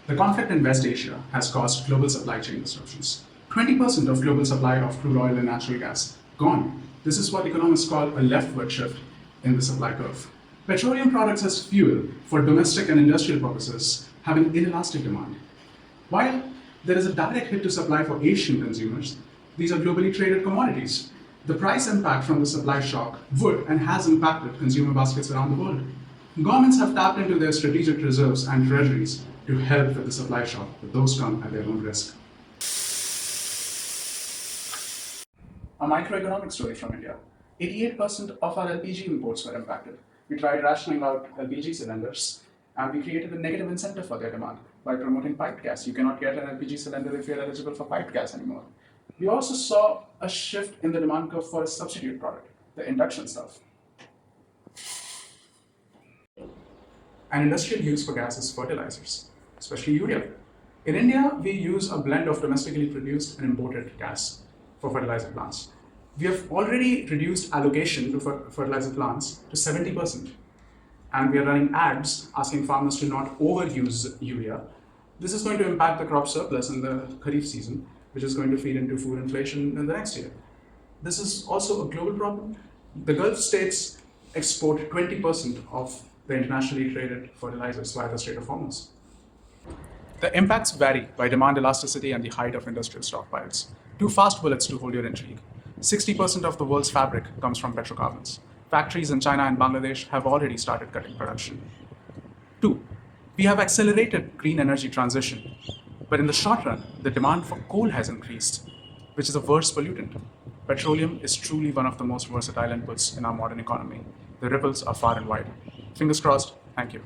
The conflict in West Asia has caused global supply chain disruptions. 20% of global supply of crude oil and natural gas gone. This is what economists call a leftward shift in the supply curve. Petroleum products as fuel for domestic and industrial purposes have an inelastic demand. While there is a direct hit to supply for Asian consumers, these are globally traded commodities. The price impact from the supply shock would and has impacted consumer baskets around the world. Governments have tapped into their strategic reserves and treasuries to help with the supply shock, but those come at their own risk. A microeconomic story from India. 88% of our LPG imports were impacted. We tried rationing out LPG cylinders and we created a negative incentive for their demand by promoting piped gas. You cannot get an LPG cylinder if you're eligible for piped gas anymore. We also saw a shift in the demand curve for a substitute product, the induction stuff. An industrial use for gas is fertilizers, especially urea. In India, we use a blend of domestically produced and imported gas for fertilizer plants. We have already reduced allocation to fertilizer plants to 70%. And we are running ads asking farmers to not overuse urea. This is going to impact the crop surplus in the Kharif season, which is going to feed into food inflation in the next year. This is also a global problem. The Gulf states export 20% of the internationally traded fertilizers via the Strait of Hormuz. The impacts vary by demand elasticity and the height of industrial stockpiles. Two fast bullets to hold your intrigue. 60% of the world's fabric comes from petrocarbons. Factories in China and Bangladesh have already started cutting production. 2. We have accelerated green energy transition, but in the short run, the demand for coal has increased, which is a worse pollutant. Petroleum is truly one of the most versatile inputs in our modern economy. The ripples are far and wide. Fingers crossed. Thank you.